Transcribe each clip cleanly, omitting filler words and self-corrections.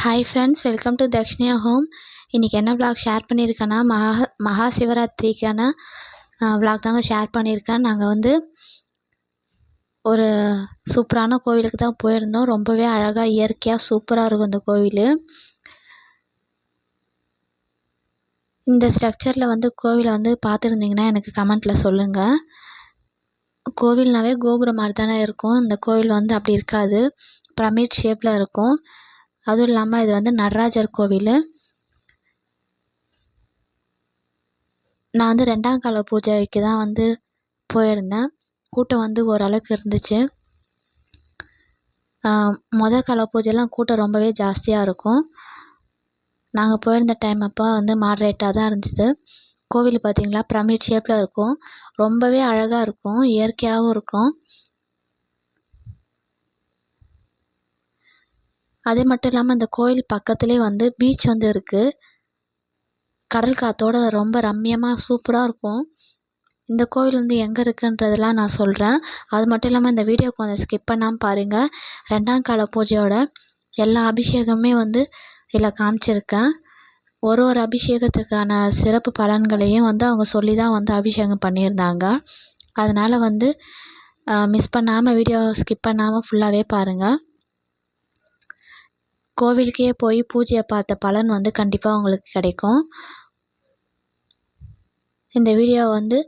Hi friends, welcome to Dakshinya home. இன்றைக்கி என்ன vlog share பண்ணியிருக்கேன்னா, மகா சிவராத்திரிக்கான விளாக் தாங்க ஷேர் பண்ணியிருக்கேன். நாங்கள் வந்து ஒரு சூப்பரான கோவிலுக்கு தான் போயிருந்தோம். ரொம்பவே அழகாக இயற்கையாக சூப்பராக இருக்கும் இந்த கோவில். இந்த ஸ்ட்ரக்சரில் வந்து கோவிலை வந்து பார்த்துருந்தீங்கன்னா எனக்கு கமெண்ட்டில் சொல்லுங்கள். கோவில்னாவே கோபுரம் மாதிரி தானே இருக்கும். இந்த கோவில் வந்து அப்படி இருக்காது, பிரமிட் ஷேப்பில் இருக்கும். அதுவும் இல்லாமல் இது வந்து நடராஜர் கோவில். நான் வந்து 2ஆம் கால பூஜைக்கு தான் வந்து போயிருந்தேன். கூட்டம் வந்து ஓரளவுக்கு இருந்துச்சு. கால பூஜைலாம் கூட்டம் ரொம்பவே ஜாஸ்தியாக இருக்கும். நாங்கள் போயிருந்த டைம் அப்போ வந்து மாட்ரேட்டாக தான் இருந்துச்சு. கோவில் பார்த்திங்களா, பிரமிட் ஷேப்பில் இருக்கும். ரொம்பவே அழகாக இருக்கும், இயற்கையாகவும் இருக்கும். அதே மட்டும் இல்லாமல் இந்த கோயில் பக்கத்துலேயே வந்து பீச் வந்து இருக்குது. கடல் காற்றோட ரொம்ப ரம்மியமாக சூப்பராக இருக்கும். இந்த கோவில் வந்து எங்கே இருக்குன்றதெல்லாம் நான் சொல்கிறேன். அது மட்டும் இல்லாமல் இந்த வீடியோ கொஞ்சம் ஸ்கிப் பண்ணாமல் பாருங்கள். 2ஆம் கால பூஜையோட எல்லா அபிஷேகமே வந்து இதில் காமிச்சிருக்கேன். ஒரு அபிஷேகத்துக்கான சிறப்பு பலன்களையும் வந்து அவங்க சொல்லி தான் வந்து அபிஷேகம் பண்ணியிருந்தாங்க. அதனால் வந்து மிஸ் பண்ணாமல் வீடியோ ஸ்கிப் பண்ணாமல் ஃபுல்லாகவே பாருங்கள். கோவிலுக்கே போய் பூஜையை பார்த்த பலன் வந்து கண்டிப்பாக உங்களுக்கு கிடைக்கும். இந்த வீடியோ வந்து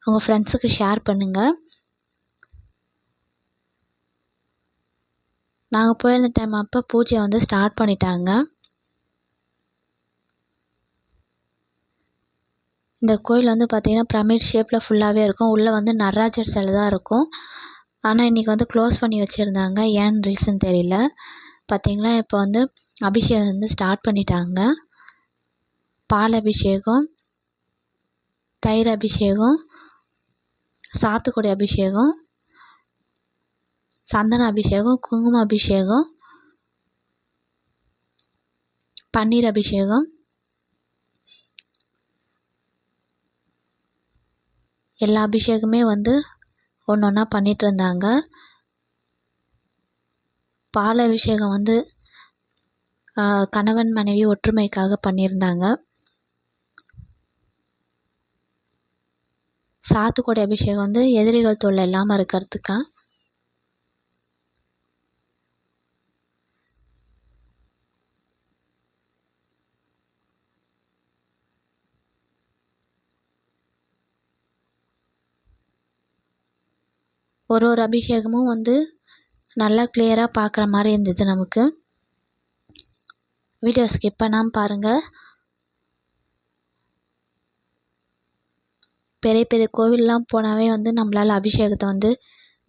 உங்கள் ஃப்ரெண்ட்ஸுக்கு ஷேர் பண்ணுங்கள். நாங்கள் போயிருந்த டைம் அப்போ பூஜையை வந்து ஸ்டார்ட் பண்ணிட்டாங்க. இந்த கோயில் வந்து பார்த்திங்கன்னா பிரமிட் ஷேப்பில் ஃபுல்லாகவே இருக்கும். உள்ளே வந்து நடராஜர் சிலை தான் இருக்கும். ஆனால் இன்றைக்கி வந்து க்ளோஸ் பண்ணி வச்சுருந்தாங்க. ஏன்னு ரீசன் தெரியல. பார்த்திங்களா, இப்போ வந்து அபிஷேகம் வந்து ஸ்டார்ட் பண்ணிட்டாங்க. பால் அபிஷேகம், தயிர் அபிஷேகம், சாத்துக்குடி அபிஷேகம், சந்தன அபிஷேகம், குங்கும அபிஷேகம், பன்னீர் அபிஷேகம், எல்லா அபிஷேகமே வந்து ஒன்று ஒன்றா பண்ணிகிட்டு இருந்தாங்க. பால் அபிஷேகம் வந்து கணவன் மனைவி ஒற்றுமைக்காக பண்ணியிருந்தாங்க. சாத்துக்குடி அபிஷேகம் வந்து எதிரிகள் தொல்லை இல்லாமல் இருக்கிறதுக்கா. ஒரு அபிஷேகமும் வந்து நல்லா கிளியராக பார்க்குற மாதிரி இருந்தது நமக்கு. வீடியோ ஸ்கிப் பண்ணாமல் பாருங்கள். பெரிய பெரிய கோவிலெலாம் போனாவே வந்து நம்மளால் அபிஷேகத்தை வந்து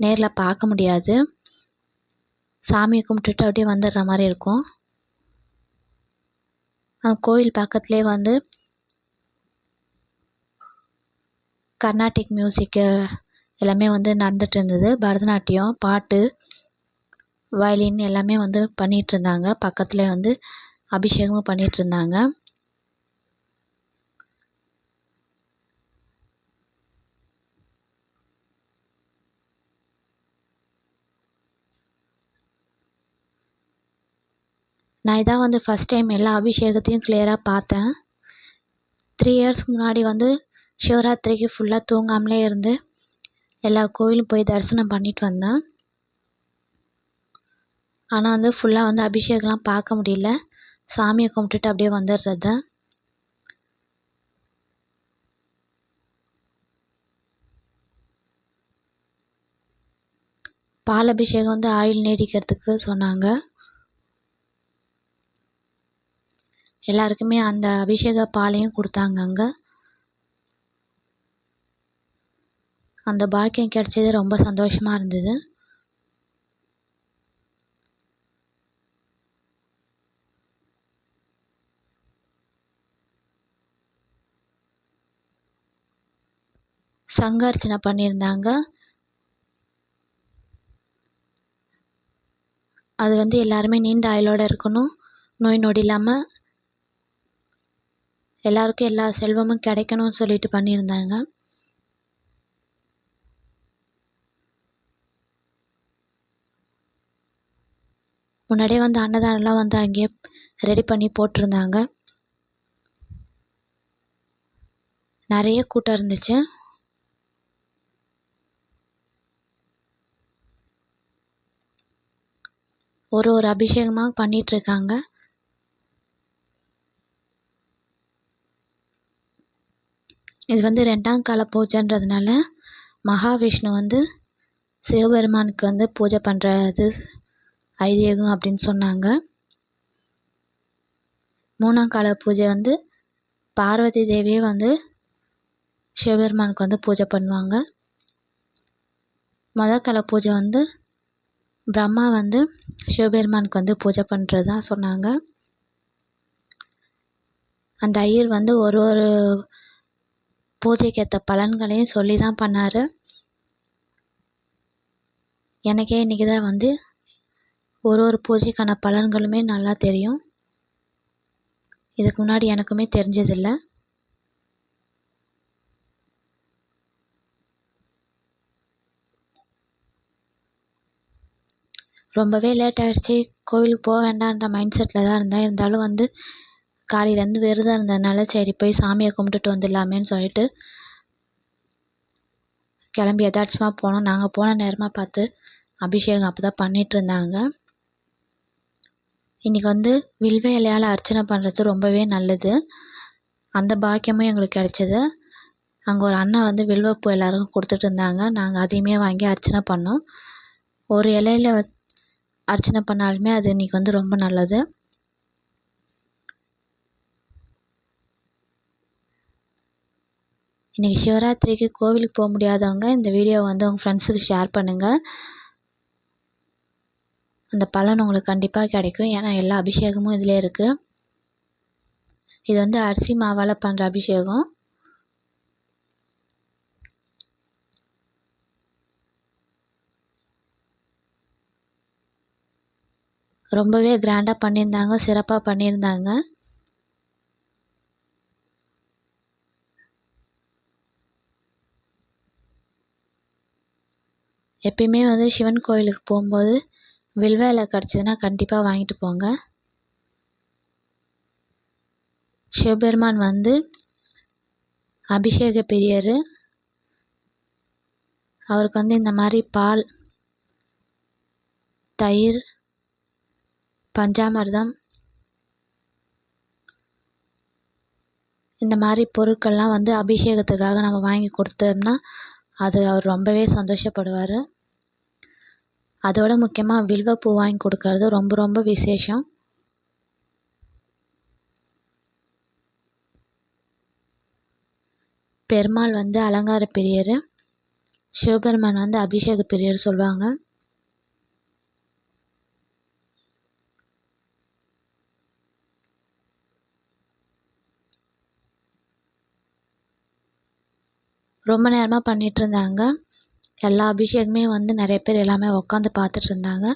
நேரில் பார்க்க முடியாது. சாமியை கும்பிட்டுட்டு அப்படியே வந்துடுற மாதிரி இருக்கும். கோவில் பக்கத்துலேயே வந்து கர்நாடிக் மியூசிக்கு எல்லாமே வந்து நடந்துகிட்டு இருந்தது. பரதநாட்டியம், பாட்டு, வயலின் எல்லாமே வந்து பண்ணிகிட்டு இருந்தாங்க. பக்கத்தில் வந்து அபிஷேகமும் பண்ணிகிட்டு இருந்தாங்க. நான் இதான் வந்து ஃபஸ்ட் டைம் எல்லா அபிஷேகத்தையும் கிளியராக பார்த்தேன். 3 இயர்ஸ்க்கு முன்னாடி வந்து சிவராத்திரிக்கு ஃபுல்லாக தூங்காமலே இருந்து எல்லா கோவிலும் போய் தரிசனம் பண்ணிட்டு வந்தேன். ஆனால் வந்து ஃபுல்லாக வந்து அபிஷேகம்லாம் பார்க்க முடியல. சாமியை கும்பிட்டுட்டு அப்படியே வந்துடுறது. பால் அபிஷேகம் வந்து ஆயுள் நீடிக்கிறதுக்கு சொன்னாங்க. எல்லாருக்குமே அந்த அபிஷேக பாலையும் கொடுத்தாங்க. அங்கே அந்த பாக்கியம் கிடைச்சது ரொம்ப சந்தோஷமாக இருந்தது. சங்க அர்ச்சனை பண்ணியிருந்தாங்க. அது வந்து எல்லாருமே நீண்ட ஆயுளோடு இருக்கணும், நோய் நொடி இல்லாமல் எல்லாருக்கும் எல்லா செல்வமும் கிடைக்கணும்னு சொல்லிட்டு பண்ணியிருந்தாங்க. முன்னாடியே வந்து அன்னதானம்லாம் வந்து அங்கேயே ரெடி பண்ணி போட்டிருந்தாங்க. நிறைய கூட்டம் இருந்துச்சு. ஒரு அபிஷேகமாக பண்ணிகிட்ருக்காங்க. இது வந்து 2ஆம் கால பூஜைன்றதுனால மகாவிஷ்ணு வந்து சிவபெருமானுக்கு வந்து பூஜை பண்ணுறது ஐதீகம் அப்படின்னு சொன்னாங்க. 3ஆம் கால பூஜை வந்து பார்வதி தேவியே வந்து சிவபெருமானுக்கு வந்து பூஜை பண்ணுவாங்க. முதல் கால பூஜை வந்து பிரம்மா வந்து சிவபெருமானுக்கு வந்து பூஜை பண்ணுறதா சொன்னாங்க. அந்த ஐயர் வந்து ஒரு பூஜைக்கு ஏற்ற பலன்களையும் சொல்லி தான் பண்ணார். எனக்கே இன்றைக்கி தான் வந்து ஒரு பூஜைக்கான பலன்களுமே நல்லா தெரியும். இதுக்கு முன்னாடி எனக்குமே தெரிஞ்சதில்லை. ரொம்பவே லேட் ஆகிடுச்சி. கோவிலுக்கு போக வேண்டான்ற மைண்ட் செட்டில் தான் இருந்தேன். இருந்தாலும் வந்து காலையிலேருந்து விரதம் இருந்ததுனால சரி போய் சாமியை கும்பிட்டுட்டு வந்துடலாமேன்னு சொல்லிட்டு கிளம்பி எதார்த்தமாக போனோம். நாங்கள் போன நேரமாக பார்த்து அபிஷேகம் அப்போ தான் பண்ணிகிட்ருந்தாங்க. இன்றைக்கி வந்து வில்வ இலையால் அர்ச்சனை பண்ணுறது ரொம்பவே நல்லது. அந்த பாக்கியமும் எங்களுக்கு கிடச்சிது. அங்கே ஒரு அண்ணா வந்து வில்வப்பூ எல்லாருக்கும் கொடுத்துட்டு இருந்தாங்க. நாங்கள் அதையுமே வாங்கி அர்ச்சனை பண்ணோம். ஒரு இலையில அர்ச்சனை பண்ணாலுமே அது இன்றைக்கி வந்து ரொம்ப நல்லது. இன்றைக்கி சிவராத்திரிக்கு கோவிலுக்கு போக முடியாதவங்க இந்த வீடியோவை வந்து உங்கள் ஃப்ரெண்ட்ஸுக்கு ஷேர் பண்ணுங்கள். அந்த பலன் உங்களுக்கு கண்டிப்பாக கிடைக்கும். ஏன்னா எல்லா அபிஷேகமும் இதிலே இருக்குது. இது வந்து அரிசி மாவால் பண்ணுற அபிஷேகம். ரொம்பவே கிராண்டாக பண்ணியிருந்தாங்க, சிறப்பாக பண்ணியிருந்தாங்க. எப்பயுமே வந்து சிவன் கோயிலுக்கு போகும்போது வில்வ இலை கிடச்சிதுன்னா கண்டிப்பாக வாங்கிட்டு போங்க. சிவபெருமான் வந்து அபிஷேக பிரியர். அவருக்கு வந்து இந்த மாதிரி பால், தயிர், பஞ்சாமிர்தம் இந்த மாதிரி பொருட்கள்லாம் வந்து அபிஷேகத்துக்காக நம்ம வாங்கி கொடுத்தோம்னா அது அவர் ரொம்பவே சந்தோஷப்படுவார். அதோட முக்கியமாக வில்வப்பூ வாங்கி கொடுக்கறது ரொம்ப ரொம்ப விசேஷம். பெருமாள் வந்து அலங்கார பிரியர், சிவபெருமான் வந்து அபிஷேக பிரியர் சொல்லுவாங்க. ரொம்ப நேரமாக பண்ணிகிட்டு இருந்தாங்க. எல்லா அபிஷேகமே வந்து நிறைய பேர் எல்லாமே உட்காந்து பார்த்துட்டு இருந்தாங்க.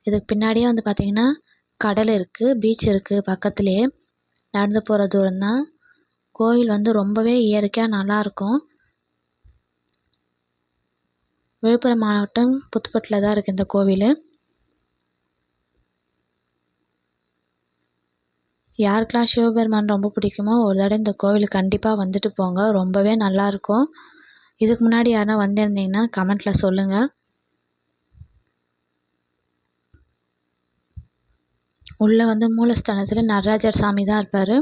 இதுக்கு பின்னாடியே வந்து பார்த்திங்கன்னா கடல் இருக்குது, பீச் இருக்குது பக்கத்துலேயே. நடந்து போகிற தூரம்தான். கோவில் வந்து ரொம்பவே இயற்கையாக நல்லாயிருக்கும். விழுப்புரம் மாவட்டம் புத்துப்பட்டில் தான் இருக்குது இந்த கோவில். யாருக்கெல்லாம் சிவபெருமான் ரொம்ப பிடிக்குமோ ஒரு தடவை இந்த கோவிலுக்கு கண்டிப்பாக வந்துட்டு போங்க. ரொம்பவே நல்லாயிருக்கும். இதுக்கு முன்னாடி யாருனா வந்திருந்தீங்கன்னா கமெண்ட்டில் சொல்லுங்கள். உள்ளே வந்து மூலஸ்தானத்தில் நடராஜர் சாமி தான் இருப்பார்.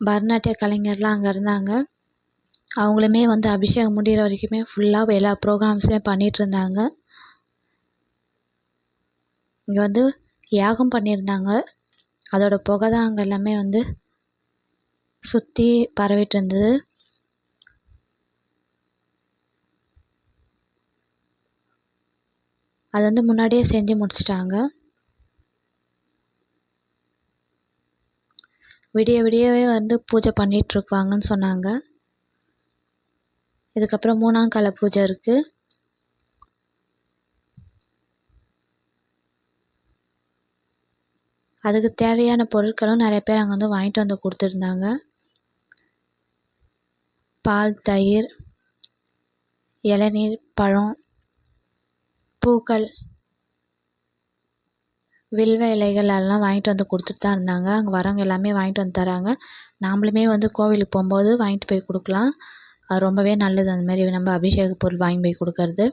பரதநாட்டிய கலைஞர்லாம் அங்கே இருந்தாங்க. அவங்களுமே வந்து அபிஷேகம் முடிகிற வரைக்குமே ஃபுல்லாக எல்லா ப்ரோக்ராம்ஸுமே பண்ணிகிட்டு இருந்தாங்க. இங்கே வந்து யாகம் பண்ணியிருந்தாங்க. அதோட புகை தான் அங்கே எல்லாமே வந்து சுற்றி பரவிட்டு இருந்தது. அது வந்து முன்னாடியே செஞ்சு முடிச்சிட்டாங்க. விடியவே வந்து பூஜை பண்ணிகிட்ருப்பாங்கன்னு சொன்னாங்க. இதுக்கப்புறம் 3ஆம் கால பூஜை இருக்குது. அதுக்கு தேவையான பொருட்களும் நிறைய பேர் அங்கே வந்து வாங்கிட்டு வந்து கொடுத்துருந்தாங்க. பால், தயிர், இளநீர், பழம், பூக்கள், வில்வ இலைகள் எல்லாம் வாங்கிட்டு வந்து கொடுத்துட்டு தான் இருந்தாங்க. அங்கே வரவங்க எல்லாமே வாங்கிட்டு வந்து தராங்க. நாமளுமே வந்து கோவிலுக்கு போகும்போது வாங்கிட்டு போய் கொடுக்கலாம். அது ரொம்பவே நல்லது, அந்த மாதிரி நம்ம அபிஷேக பொருள் வாங்கி போய் கொடுக்கறது.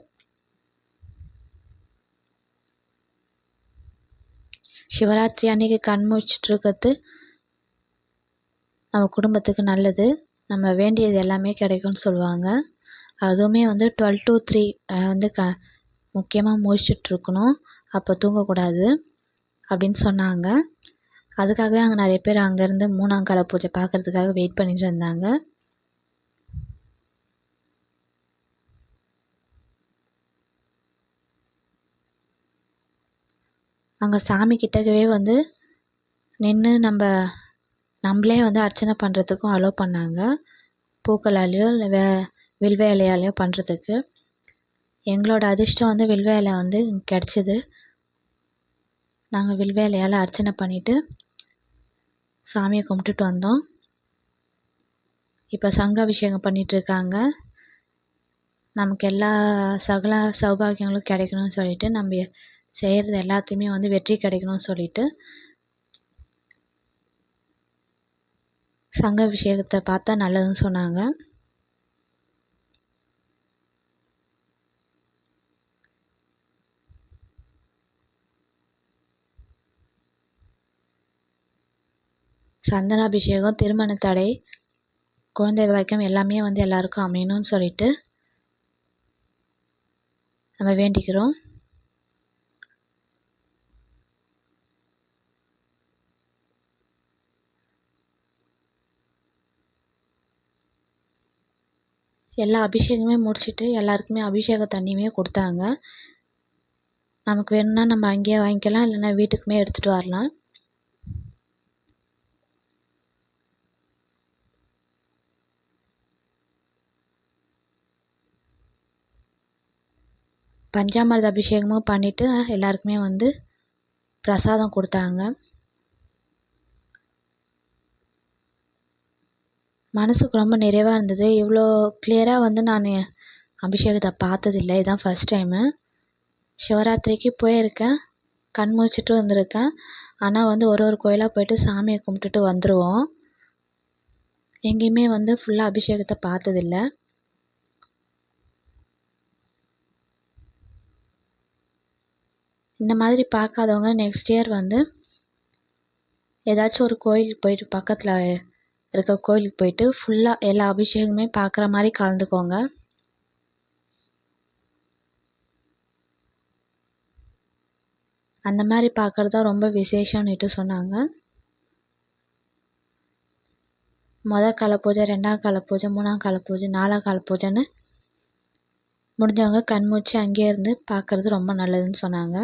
சிவராத்திரி அன்னைக்கு கண் முழிச்சிட்டு இருக்கிறது நம்ம குடும்பத்துக்கு நல்லது. நம்ம வேண்டியது எல்லாமே கிடைக்கும்னு சொல்லுவாங்க. அதுவுமே வந்து 12 to 3 வந்து முக்கியமாக முழிச்சிட்ருக்கணும், அப்போ தூங்கக்கூடாது அப்படின்னு சொன்னாங்க. அதுக்காகவே அங்கே நிறைய பேர் அங்கேருந்து 3ஆம் கால பூஜை பார்க்குறதுக்காக வெயிட் பண்ணிட்டு இருந்தாங்க. அங்கே சாமி கிட்டக்கவே வந்து நின்று நம்மளே வந்து அர்ச்சனை பண்ணுறதுக்கும் அலோவ் பண்ணாங்க, பூக்களாலேயோ இல்லை வில்வ இலையாலேயோ பண்ணுறதுக்கு. எங்களோட அதிர்ஷ்டம் வந்து வில்வ இலை வந்து கிடச்சிது. நாங்கள் வில்வ இலையால் அர்ச்சனை பண்ணிவிட்டு சாமியை கும்பிட்டுட்டு வந்தோம். இப்போ சங்க அபிஷேகம் பண்ணிகிட்ருக்காங்க. நமக்கு எல்லா சகல சௌபாகியங்களும் கிடைக்கணும்னு சொல்லிட்டு, நம்ம செய்கிறது எல்லாத்தையுமே வந்து வெற்றி கிடைக்கணும்னு சொல்லிட்டு சங்க அபிஷேகத்தை பார்த்தா நல்லதுன்னு சொன்னாங்க. சந்தனாபிஷேகம், திருமண தடை, குழந்தை பாக்கியம் எல்லாமே வந்து எல்லாருக்கும் அமையணும்னு சொல்லிட்டு நம்ம வேண்டிக்கிறோம். எல்லா அபிஷேகமே முடிச்சுட்டு எல்லாருக்குமே அபிஷேக தண்ணியுமே கொடுத்தாங்க. நமக்கு வேணும்னா நம்ம அங்கேயே வாங்கிக்கலாம், இல்லைன்னா வீட்டுக்குமே எடுத்துகிட்டு வரலாம். பஞ்சாமிர்த அபிஷேகமும் பண்ணிவிட்டு எல்லாருக்குமே வந்து பிரசாதம் கொடுத்தாங்க. மனசுக்கு ரொம்ப நிறைவாக இருந்தது. இவ்வளோ கிளியராக வந்து நான் அபிஷேகத்தை பார்த்ததில்லை, இதுதான் ஃபஸ்ட் டைமு. சிவராத்திரிக்கு போயிருக்கேன், கண் முழிச்சிட்டு வந்திருக்கேன். ஆனால் வந்து ஒரு கோயிலாக போயிட்டு சாமியை கும்பிட்டுட்டு வந்துடுவோம். எங்கேயுமே வந்து ஃபுல்லாக அபிஷேகத்தை பார்த்ததில்ல. இந்த மாதிரி பார்க்காதவங்க நெக்ஸ்ட் இயர் வந்து ஏதாச்சும் ஒரு கோயிலுக்கு போயிட்டு, பக்கத்தில் இருக்க கோயிலுக்கு போயிட்டு ஃபுல்லாக எல்லா அபிஷேகமே பார்க்குற மாதிரி கலந்துக்கோங்க. அந்த மாதிரி பார்க்குறது தான் ரொம்ப விசேஷம்னுட்டு சொன்னாங்க. மொதல் கால பூஜை, 2ஆம் கால பூஜை, 3ஆம் கால பூஜை, 4ஆம் கால பூஜைன்னு முடிஞ்சவங்க கண் மூச்சு அங்கேயே இருந்து பார்க்குறது ரொம்ப நல்லதுன்னு சொன்னாங்க.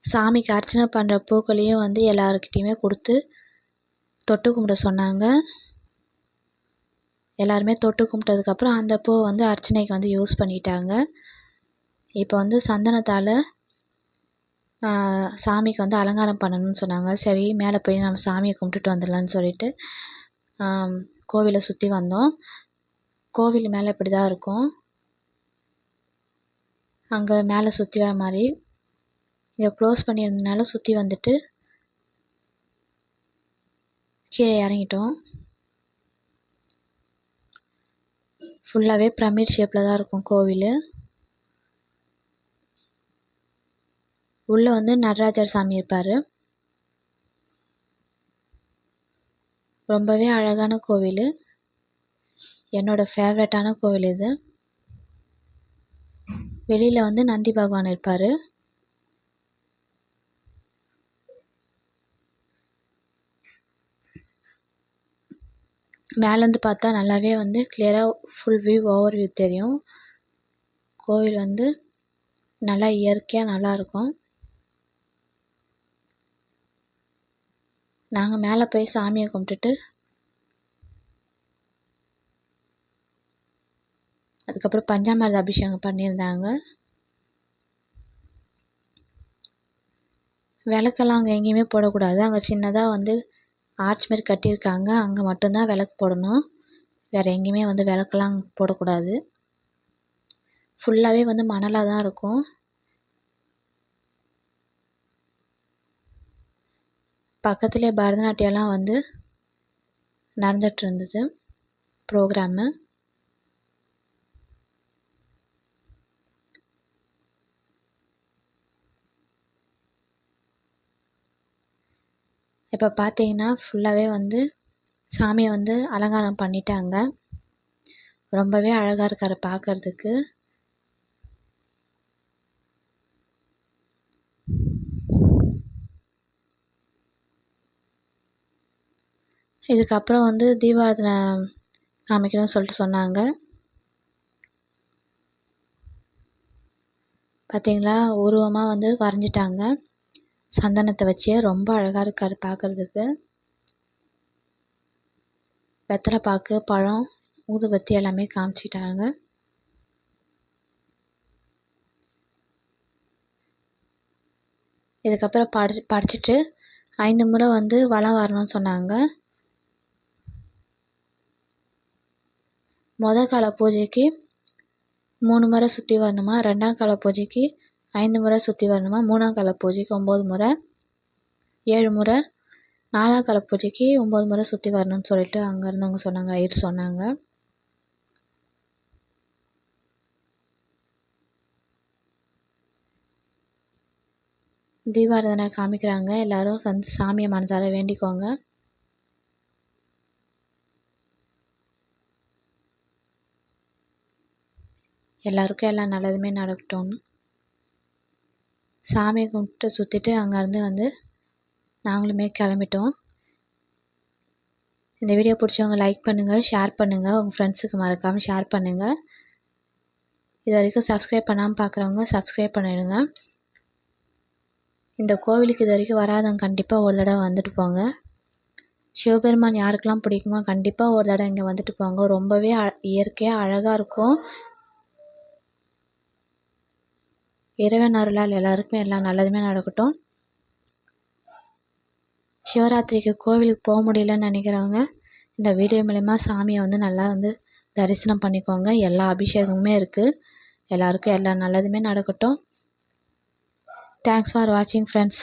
சாமிக்கு அர்ச்சனை பண்ணுற பூக்களையும் வந்து எல்லாருக்கிட்டேயுமே கொடுத்து தொட்டு கும்பிட சொன்னாங்க. எல்லாருமே தொட்டு கும்பிட்டதுக்கப்புறம் அந்த பூவை வந்து அர்ச்சனைக்கு வந்து யூஸ் பண்ணிட்டாங்க. இப்போ வந்து சந்தனத்தால் சாமிக்கு வந்து அலங்காரம் பண்ணணும்னு சொன்னாங்க. சரி, மேலே போய் நம்ம சாமியை கும்பிட்டுட்டு வந்துடலான்னு சொல்லிட்டு கோவிலை சுற்றி வந்தோம். கோவில் மேலே இப்படி தான் இருக்கும். அங்கே மேலே சுற்றி வர மாதிரி இங்கே க்ளோஸ் பண்ணியிருந்தனால சுற்றி வந்துட்டு கீழே இறங்கிட்டோம். ஃபுல்லாகவே பிரமிட் ஷேப்பில் தான் இருக்கும் கோவில். உள்ளே வந்து நடராஜர் சாமி இருப்பார். ரொம்பவே அழகான கோவில். என்னோடய ஃபேவரட்டான கோவில் இது. வெளியில் வந்து நந்தி பகவான் இருப்பார். மேலேருந்து பார்த்தா நல்லாவே வந்து கிளியராக ஃபுல் வியூ, ஓவர் வியூ தெரியும். கோவில் வந்து நல்லா இயற்கையாக நல்லாயிருக்கும். நாங்கள் மேலே போய் சாமியை கும்பிட்டுட்டு அதுக்கப்புறம் பஞ்சாமிர்த அபிஷேகம் பண்ணியிருந்தாங்க. விளக்கெல்லாம் அங்கே எங்கேயுமே போடக்கூடாது. அங்கே சின்னதாக வந்து ஆர்ச் மாரி கட்டியிருக்காங்க, அங்கே மட்டும்தான் விளக்கு போடணும். வேறு எங்கேயுமே வந்து விளக்கெல்லாம் போடக்கூடாது. ஃபுல்லாகவே வந்து மணலாக தான் இருக்கும். பக்கத்துலேயே பரதநாட்டியம்லாம் வந்து நடந்துட்டு இருந்தது ப்ரோக்ராமு. இப்போ பார்த்தீங்கன்னா ஃபுல்லாகவே வந்து சாமியை வந்து அலங்காரம் பண்ணிட்டாங்க. ரொம்பவே அழகாக இருக்கார் பார்க்கறதுக்கு. இதுக்கப்புறம் வந்து தீபாராதனை காமிக்கணும்னு சொல்லிட்டு சொன்னாங்க. பார்த்தீங்களா, உருவமாக வந்து வரைஞ்சிட்டாங்க சந்தனத்தை வச்சு. ரொம்ப அழகாக இருக்கார் பார்க்குறதுக்கு. வெத்தலை பாக்கு, பழம், ஊதுபத்தி எல்லாமே காமிச்சிட்டாங்க. இதுக்கப்புறம் படிச்சுட்டு 5 முறை வந்து வலம் வரணும்னு சொன்னாங்க. கால பூஜைக்கு 3 முறை சுற்றி வரணுமா, 2ஆம் கால பூஜைக்கு 5 முறை சுற்றி வரணுமா, 3ஆம் கால பூஜைக்கு 9 முறை, 7 முறை, 4ஆம் கால பூஜைக்கு 9 முறை சுற்றி வரணும்னு சொல்லிட்டு அங்கே இருந்தவங்க சொன்னாங்க, ஐயர் சொன்னாங்க. தீபாராதனை காமிக்கிறாங்க. எல்லாரும் வந்து சாமியை மனசார வேண்டிக்கோங்க. எல்லாருக்கும் எல்லா நல்லதுமே நடக்கட்டும்னு சாமியை கும்பிட்டு சுற்றிட்டு அங்கேருந்து வந்து நாங்களுமே கிளம்பிட்டோம். இந்த வீடியோ பிடிச்சவங்க லைக் பண்ணுங்கள், ஷேர் பண்ணுங்கள், உங்கள் ஃப்ரெண்ட்ஸுக்கு மறக்காமல் ஷேர் பண்ணுங்கள். இது வரைக்கும் சப்ஸ்கிரைப் பண்ணாமல் பார்க்குறவங்க சப்ஸ்கிரைப் பண்ணிடுங்க. இந்த கோவிலுக்கு இது வரைக்கும் வராதவங்க கண்டிப்பாக ஒரு தடவை வந்துட்டு போங்க. சிவபெருமான் யாருக்கெல்லாம் பிடிக்குமோ கண்டிப்பாக ஒரு தடவை இங்கே வந்துட்டு போங்க. ரொம்பவே இயற்கையாக அழகாக இருக்கும். இறைவன் அருளால் எல்லாருக்குமே எல்லா நல்லதுமே நடக்கட்டும். சிவராத்திரிக்கு கோவிலுக்கு போக முடியலன்னு நினைக்கிறவங்க இந்த வீடியோ மூலயமா சாமியை வந்து நல்லா வந்து தரிசனம் பண்ணிக்கோங்க. எல்லா அபிஷேகமுமே இருக்குது. எல்லாருக்கும் எல்லா நல்லதுமே நடக்கட்டும். தேங்க்ஸ் ஃபார் வாட்சிங் ஃப்ரெண்ட்ஸ்.